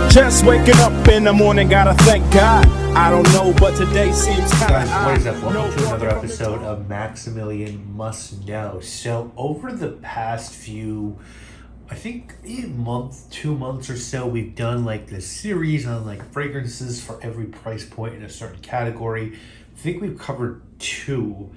Just waking up in the morning, gotta thank God. I don't know, but today seems kind of Guys, what is up? Welcome to another episode of Maximilian Must Know. So, over the past few, I think, a month, 2 months or so, we've done like this series on like fragrances for every price point in a certain category. I think we've covered 2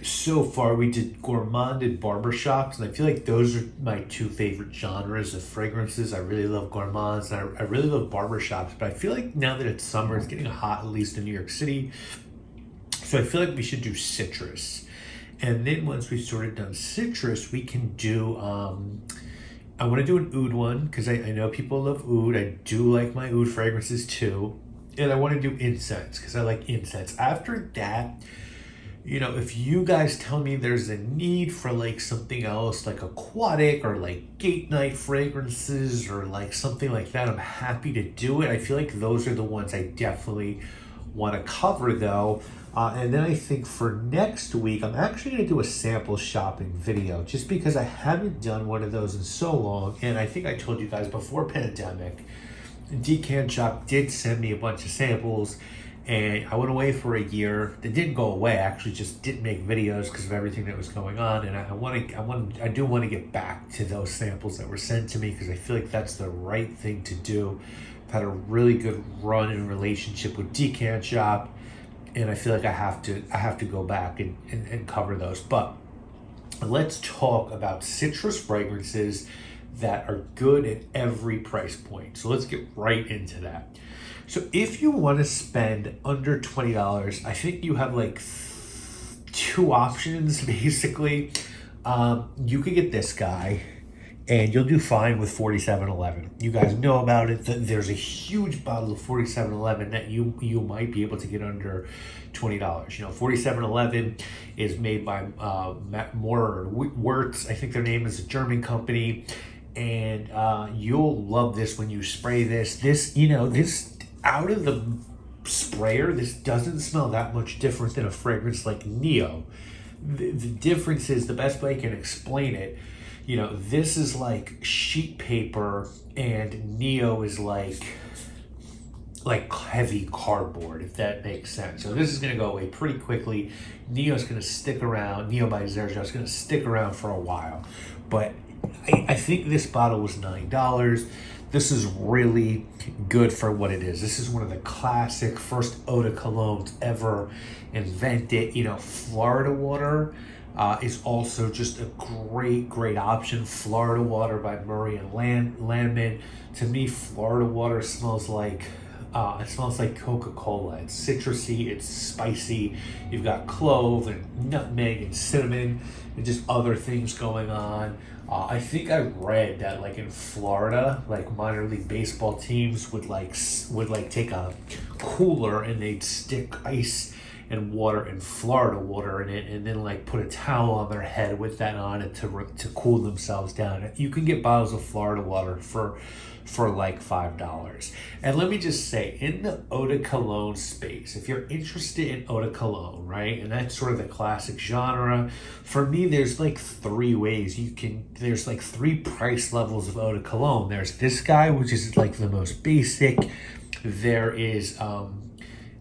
so far. We did gourmand and barbershops, and I feel like those are my 2 favorite genres of fragrances. I really love gourmands and I really love barbershops, but I feel like now that it's summer, it's getting hot, at least in New York City, so I feel like we should do citrus. And then once we've sort of done citrus, we can do I want to do an oud one because I know people love oud. I do like my oud fragrances too, and I want to do incense because I like incense. After that, you know, if you guys tell me there's a need for like something else, like aquatic or like gate night fragrances or like something like that, I'm happy to do it. I feel like those are the ones I definitely want to cover though. And then I think for next week, I'm actually going to do a sample shopping video just because I haven't done one of those in so long. And I think I told you guys before pandemic, Decant Shop did send me a bunch of samples. And I went away for a year. They didn't go away. I actually just didn't make videos because of everything that was going on. And I do want to get back to those samples that were sent to me because I feel like that's the right thing to do. I've had a really good run and relationship with Decant Shop, and I feel like I have to go back and cover those. But let's talk about citrus fragrances that are good at every price point. So let's get right into that. So if you want to spend under $20, I think you have like 2 options basically. You could get this guy and you'll do fine with 4711. You guys know about it. There's a huge bottle of 4711 that you might be able to get under $20. You know, 4711 is made by Mohr Wirtz. I think their name is a German company. And you'll love this when you spray this. This out of the sprayer, this doesn't smell that much different than a fragrance like Neo. The difference is, the best way I can explain it, you know, this is like sheet paper and Neo is like heavy cardboard, if that makes sense. So this is going to go away pretty quickly. Neo's going to stick around. Neo by Zerjo is going to stick around for a while. But I think this bottle was $9. This is really good for what it is. This is one of the classic first eau de colognes ever invented. You know, Florida water is also just a great option. Florida water by Murray and Landman. To me, Florida water smells like Coca-Cola. It's citrusy, it's spicy. You've got clove and nutmeg and cinnamon and just other things going on. I think I read that like in Florida, like minor league baseball teams would take a cooler and they'd stick ice and water and Florida water in it, and then like put a towel on their head with that on it to cool themselves down. You can get bottles of Florida water for like $5. And let me just say, in the eau de cologne space, if you're interested in eau de cologne, right, and that's sort of the classic genre, for me there's like 3 ways there's like 3 price levels of eau de cologne. There's this guy, which is like the most basic. There is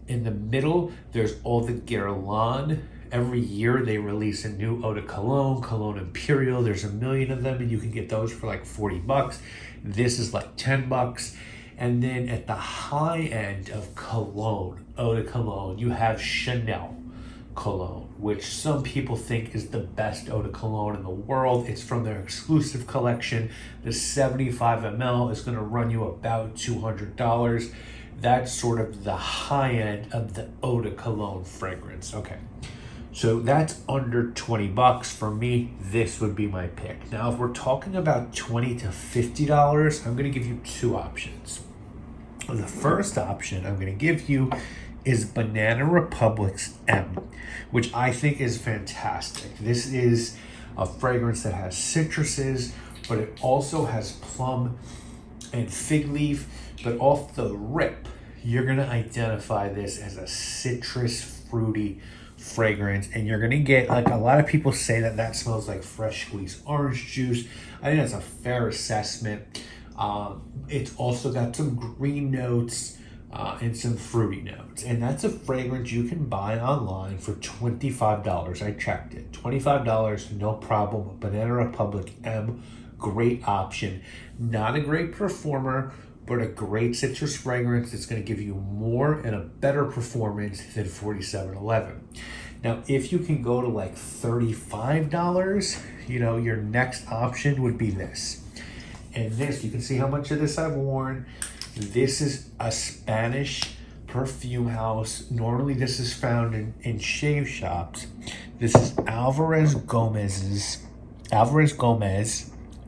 in the middle, there's all the Guerlain. Every year they release a new eau de cologne, Cologne Imperial. There's a million of them and you can get those for like $40. This is like $10. And then at the high end of cologne, eau de cologne, you have Chanel cologne, which some people think is the best eau de cologne in the world. It's from their exclusive collection. The 75 ml is going to run you about $200. That's sort of the high end of the eau de cologne fragrance. Okay. So that's under $20. For me, this would be my pick. Now, if we're talking about $20 to $50, I'm going to give you 2 options. The first option I'm going to give you is Banana Republic's M, which I think is fantastic. This is a fragrance that has citruses, but it also has plum and fig leaf. But off the rip, you're going to identify this as a citrus fruity fragrance, and you're gonna get, like, a lot of people say that smells like fresh squeezed orange juice. I think that's a fair assessment. It's also got some green notes and some fruity notes. And that's a fragrance you can buy online for $25. I checked it. $25, no problem. Banana Republic M, great option. Not a great performer, but a great citrus fragrance that's going to give you more and a better performance than 4711. Now, if you can go to like $35, your next option would be this. And this, you can see how much of this I've worn. This is a Spanish perfume house. Normally this is found in shave shops. This is Alvarez Gomez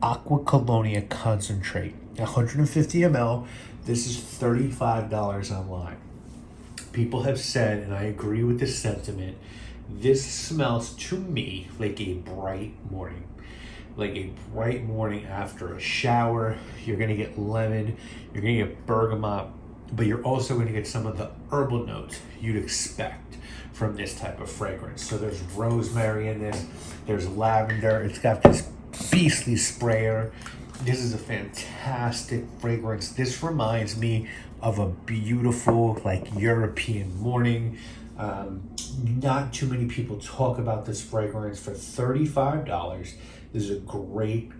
Aqua Colonia Concentrate. 150 ml. This is $35 online. People have said, and I agree with this sentiment, this smells to me like a bright morning. Like a bright morning after a shower. You're gonna get lemon, you're gonna get bergamot, but you're also gonna get some of the herbal notes you'd expect from this type of fragrance. So there's rosemary in this, there's lavender, it's got this beastly sprayer. This is a fantastic fragrance. This reminds me of a beautiful, like, European morning. Not too many people talk about this fragrance. For $35. This is a great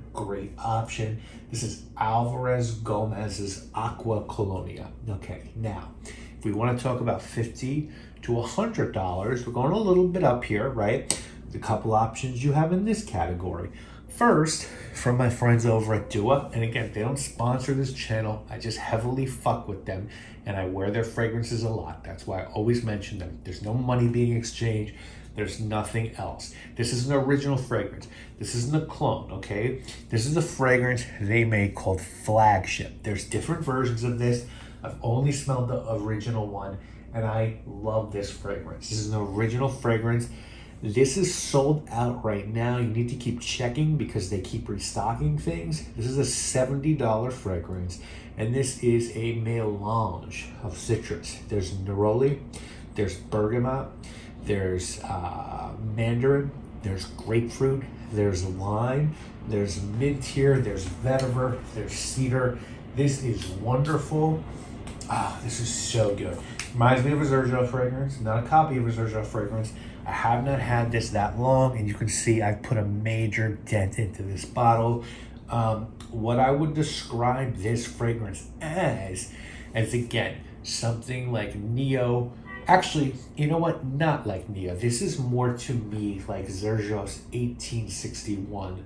option. This is Alvarez Gomez's Aqua Colonia. Okay, now, if we want to talk about $50 to $100, we're going a little bit up here, right? The couple options you have in this category. First, from my friends over at Dua, and again, they don't sponsor this channel. I just heavily fuck with them, and I wear their fragrances a lot. That's why I always mention them. There's no money being exchanged. There's nothing else. This is an original fragrance. This isn't a clone, okay? This is a fragrance they made called Flagship. There's different versions of this. I've only smelled the original one, and I love this fragrance. This is an original fragrance. This is sold out right now. You need to keep checking because they keep restocking things. This is a $70 fragrance, and this is a melange of citrus. There's neroli, there's bergamot, there's mandarin, there's grapefruit, there's lime, there's mint here, there's vetiver, there's cedar. This is wonderful. This is so good. Reminds me of a Xerjo fragrance, not a copy of a Xerjo fragrance. I have not had this that long, and you can see I've put a major dent into this bottle. What I would describe this fragrance as again, something like Neo. Actually, you know what? Not like Neo. This is more to me like Xerjo's 1861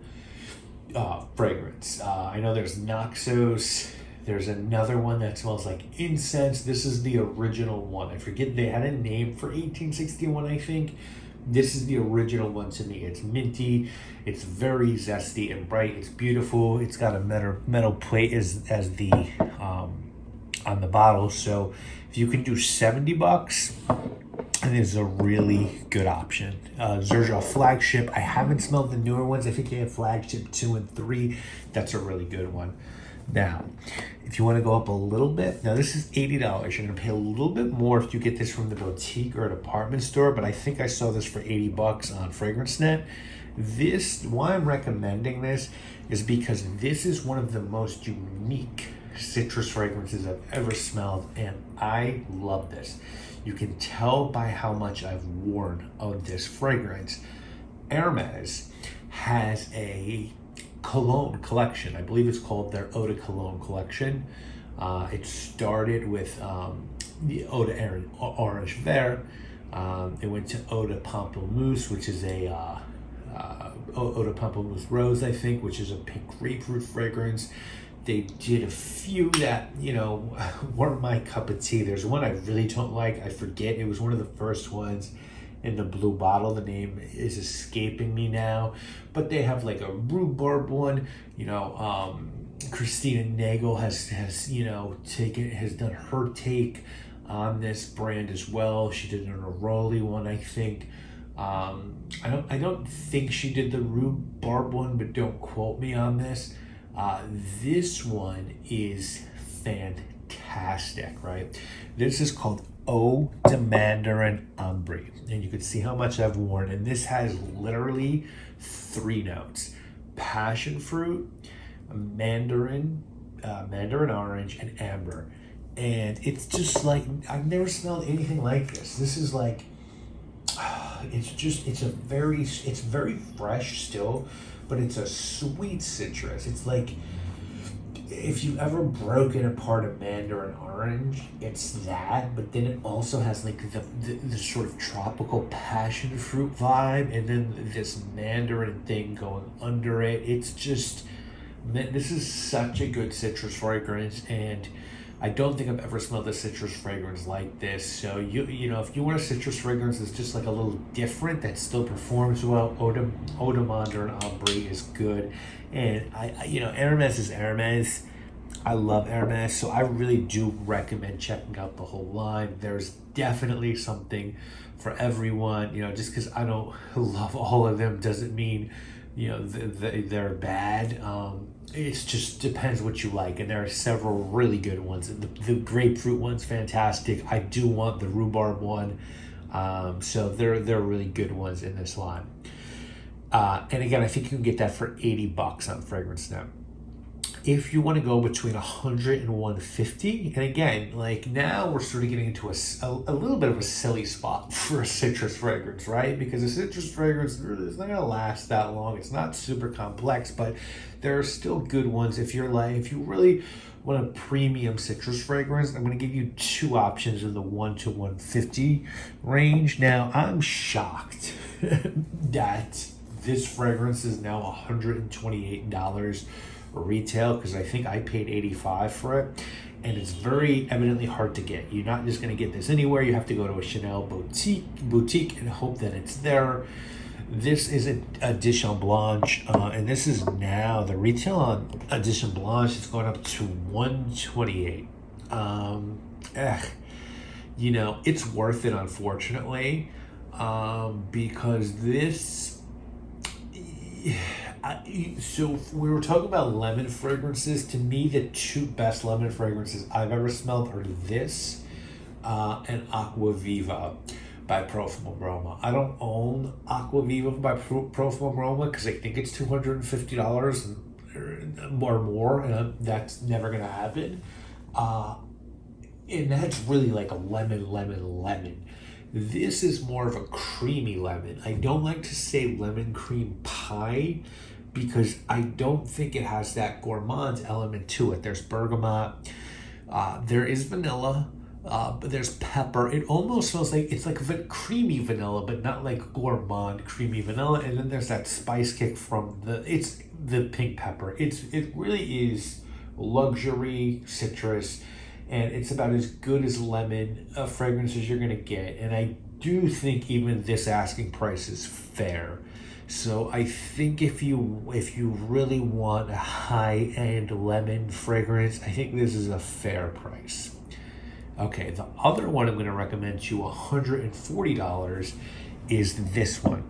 fragrance. I know there's Naxos. There's another one that smells like incense. This is the original one. I forget, they had a name for 1861, I think. This is the original one to me. It's minty. It's very zesty and bright. It's beautiful. It's got a metal plate as the on the bottle. So if you can do $70, it is a really good option. Xerjo Flagship. I haven't smelled the newer ones. I think they have Flagship 2 and 3. That's a really good one. Now, if you want to go up a little bit, now this is $80. You're going to pay a little bit more if you get this from the boutique or a department store, but I think I saw this for $80 on FragranceNet. Why I'm recommending this is because this is one of the most unique citrus fragrances I've ever smelled, and I love this. You can tell by how much I've worn of this fragrance. Hermes has a cologne collection. I believe it's called their Eau de Cologne collection. It started with the Eau de Orange Vert. It went to Eau de Pamplemousse, which is a Eau de Pamplemousse Rose, I think, which is a pink grapefruit fragrance. They did a few that, weren't my cup of tea. There's one I really don't like. I forget. It was one of the first ones in the blue bottle. The name is escaping me now, but they have like a rhubarb one. Christina Nagel has done her take on this brand as well. She did an neroli one, I think. I don't think she did the rhubarb one, but don't quote me on this. This one is fantastic, right? This is called Eau de Mandarin Ambre, and you can see how much I've worn, and this has literally 3 notes: passion fruit, mandarin, mandarin orange, and amber. And it's just like, I've never smelled anything like this. This is like, it's very fresh still, but it's a sweet citrus. It's like, if you've ever broken apart a mandarin orange, it's that, but then it also has like the sort of tropical passion fruit vibe, and then this mandarin thing going under it. It's just, man, this is such a good citrus fragrance, and I don't think I've ever smelled a citrus fragrance like this. So you know, if you want a citrus fragrance that's just like a little different, that still performs well, Eau de Mandarin Ambre is good. And I you know, Hermes is Hermes. I love Hermes, so I really do recommend checking out the whole line. There's definitely something for everyone. You know, just because I don't love all of them doesn't mean, you know, they're bad. It just depends what you like, and there are several really good ones. The grapefruit one's fantastic. I do want the rhubarb one. So they're really good ones in this line. And again, I think you can get that for $80 on Fragrance Net. If you want to go between 100 and 150, and again, like now we're sort of getting into a little bit of a silly spot for a citrus fragrance, right? Because a citrus fragrance is not going to last that long. It's not super complex, but there are still good ones. If you really want a premium citrus fragrance, I'm going to give you two options in the 1 to 150 range. Now, I'm shocked that this fragrance is now $128 retail, because I think I paid $85 for it, and it's very evidently hard to get. You're not just going to get this anywhere. You have to go to a Chanel boutique and hope that it's there. This is a Edition Blanche, and this is now the retail on Edition Blanche is going up to $128. You know, it's worth it, unfortunately, because this. So we were talking about lemon fragrances. To me, the two best lemon fragrances I've ever smelled are this and Aqua Viva by Profumo Aroma. I don't own Aqua Viva by Profumo Aroma because I think it's $250 or more, and that's never going to happen. And that's really like a lemon. This is more of a creamy lemon. I don't like to say lemon cream pie because I don't think it has that gourmand element to it. There's bergamot, there is vanilla, but there's pepper. It almost smells like, it's like a creamy vanilla, but not like gourmand creamy vanilla. And then there's that spice kick from the pink pepper. It really is luxury citrus, and it's about as good as lemon fragrance as you're gonna get. And I do think even this asking price is fair. So I think if you really want a high-end lemon fragrance, I think this is a fair price. Okay, the other one I'm gonna recommend to you, $140, is this one.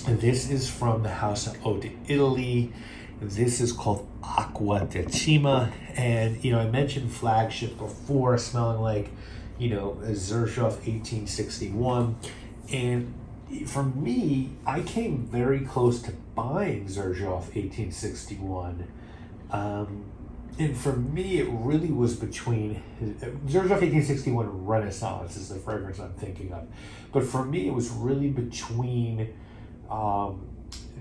This is from the House of Eau d'Italy. This is called Acqua di Cima, and you know, I mentioned flagship before, smelling like, you know, a Xerjoff 1861, and for me, I came very close to buying Xerjoff 1861, and for me, it really was between Xerjoff 1861 Renaissance is the fragrance I'm thinking of, but for me, it was really between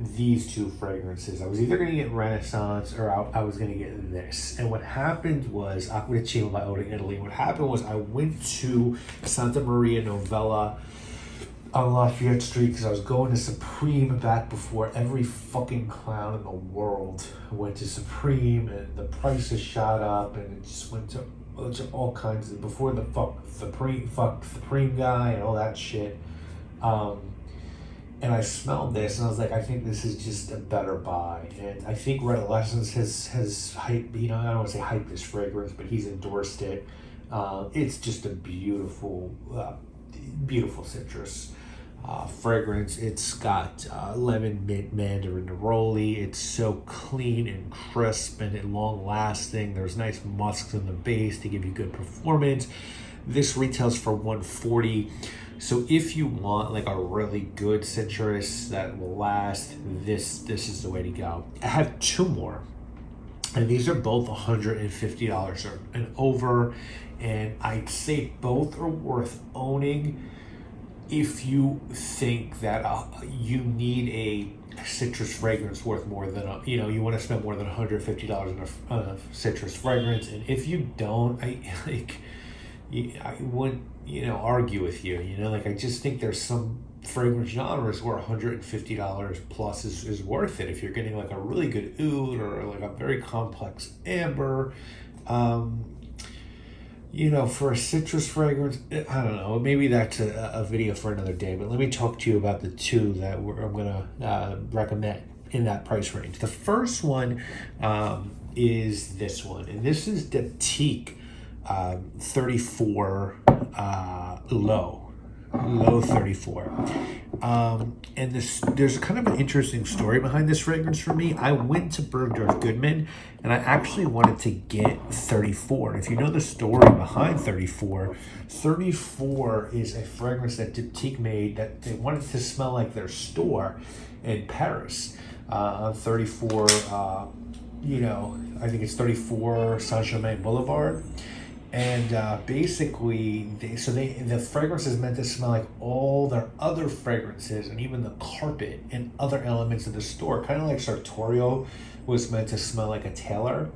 these two fragrances. I was either going to get Renaissance or I was going to get this. And what happened was, Acqua di Cima by Eau d'Italy, what happened was I went to Santa Maria Novella on Lafayette Street because I was going to Supreme back before every fucking clown in the world went to Supreme, and the prices shot up, and it just went to all kinds of, before the Supreme guy and all that shit. And I smelled this, and I was like, I think this is just a better buy. And I think Red Lessons has hyped, you know, I don't want to say hyped this fragrance, but he's endorsed it. It's just a beautiful citrus fragrance. It's got lemon, mint, mandarin, neroli. It's so clean and crisp and long lasting. There's nice musks in the base to give you good performance. This retails for $140. So if you want like a really good citrus that will last, this is the way to go. I have two more. And these are both $150 and over. And I'd say both are worth owning if you think that you need a citrus fragrance worth more than you want to spend more than $150 on a citrus fragrance. And if you don't, I wouldn't argue with you. I just think there's some fragrance genres where $150 plus is worth it if you're getting like a really good oud or like a very complex amber. For a citrus fragrance, I don't know, maybe that's a video for another day, but let me talk to you about the two that I'm going to recommend in that price range. The first one is this one, and this is Diptyque 34 low 34. And there's kind of an interesting story behind this fragrance for me. I went to Bergdorf Goodman and I actually wanted to get 34. And if you know the story behind 34, 34 is a fragrance that Diptyque made that they wanted to smell like their store in Paris. On 34, I think it's 34 Saint-Germain Boulevard. And basically, the fragrance is meant to smell like all their other fragrances and even the carpet and other elements of the store. Kind of like Sartorio was meant to smell like a tailor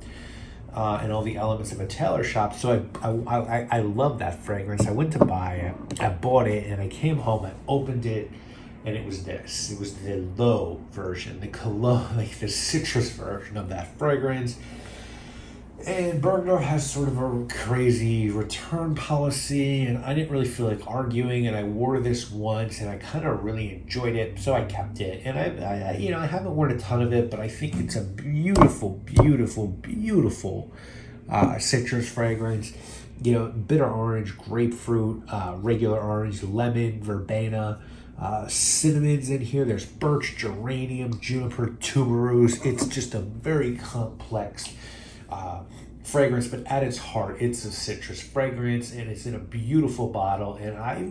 and all the elements of a tailor shop. So I love that fragrance. I went to buy it. I bought it and I came home. I opened it and it was this. It was the low version, the cologne, like the citrus version of that fragrance. And Bergdorf has sort of a crazy return policy, and I didn't really feel like arguing, and I wore this once, and I kind of really enjoyed it, so I kept it. And I haven't worn a ton of it, but I think it's a beautiful, beautiful, beautiful citrus fragrance. Bitter orange, grapefruit, regular orange, lemon, verbena, cinnamon's in here. There's birch, geranium, juniper, tuberose. It's just a very complex fragrance, but at its heart, it's a citrus fragrance, and it's in a beautiful bottle. And I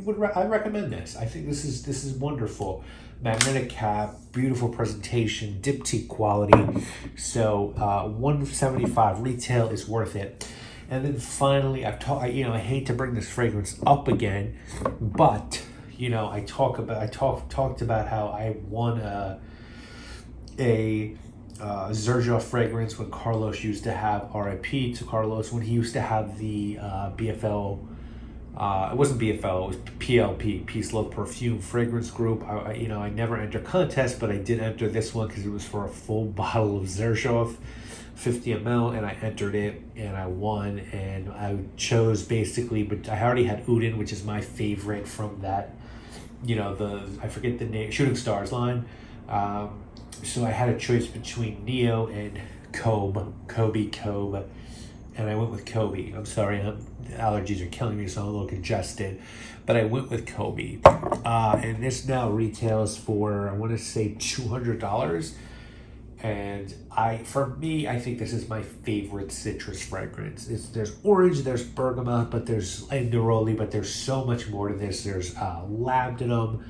recommend this. I think this is wonderful. Magnetic cap, beautiful presentation, Diptyque quality. So $175 retail is worth it. And then finally, I hate to bring this fragrance up again, but I talked about how I won a Xerjoff fragrance when Carlos used to have, RIP to Carlos, when he used to have the BFL, it wasn't BFL, it was PLP, Peace Love Perfume fragrance group. I never entered contest, but I did enter this one because it was for a full bottle of Xerjoff, 50 ml, and I entered it and I won. And I chose basically, but I already had Udin, which is my favorite from that, I forget the name, Shooting Stars line. So I had a choice between Neo and Kobe, and I went with Kobe. I'm sorry, allergies are killing me, so I'm a little congested, but I went with Kobe. And this now retails for, I want to say $200. And for me, I think this is my favorite citrus fragrance. There's orange, there's bergamot, and neroli, but there's so much more to this. There's labdanum,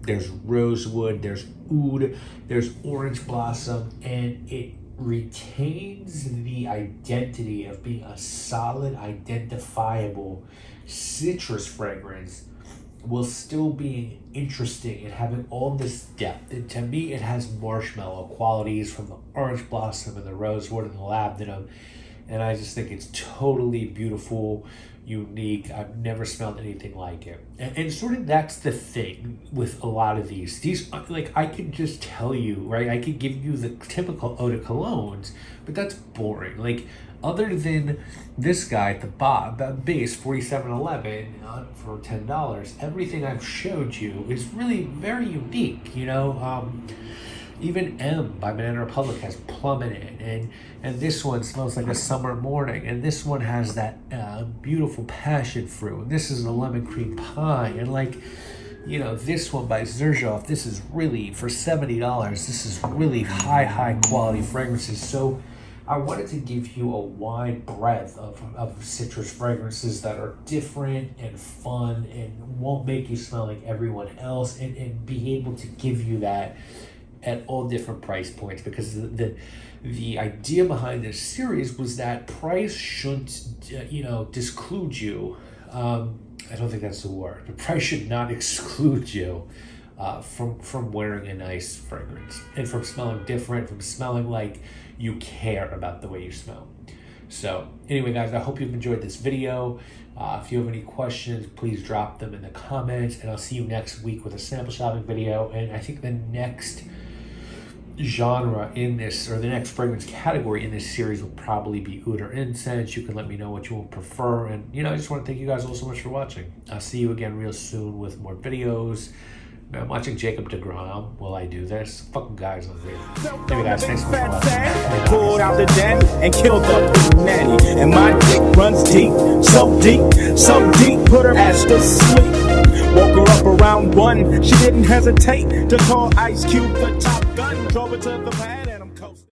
there's rosewood, there's oud, there's orange blossom, and it retains the identity of being a solid, identifiable citrus fragrance while still being interesting and having all this depth. And to me, it has marshmallow qualities from the orange blossom and the rosewood and the labdanum. And I just think it's totally beautiful, unique. I've never smelled anything like it. And sort of that's the thing with a lot of these. Like, I could just tell you, right? I could give you the typical eau de colognes, but that's boring. Like, other than this guy at the base, $47.11 for $10, everything I've showed you is really very unique, Even M by Banana Republic has plum in it, and this one smells like a summer morning, and this one has that beautiful passion fruit, and this is a lemon cream pie, and this one by Xerjoff, this is really, for $70, this is really high quality fragrances. So I wanted to give you a wide breadth of citrus fragrances that are different and fun and won't make you smell like everyone else, and be able to give you that at all different price points, because the idea behind this series was that price shouldn't disclude you. I don't think that's the word. The price should not exclude you from wearing a nice fragrance, and from smelling different, from smelling like you care about the way you smell. So anyway, guys, I hope you've enjoyed this video. If you have any questions, please drop them in the comments, and I'll see you next week with a sample shopping video. And I think the next genre in this, or the next fragrance category in this series, will probably be oud or incense. You can let me know what you will prefer. And I just want to thank you guys all so much for watching. I'll see you again real soon with more videos. I'm watching Jacob DeGrom while I do this. Fucking guys on video. Anyway, guys, thanks so much for watching. Pulled out the den and killed the nanny. And my dick runs deep, so deep, put her ass to sleep. Woke her up around 1. She didn't hesitate to call Ice Cube the Top Gun. Drove her to the pad.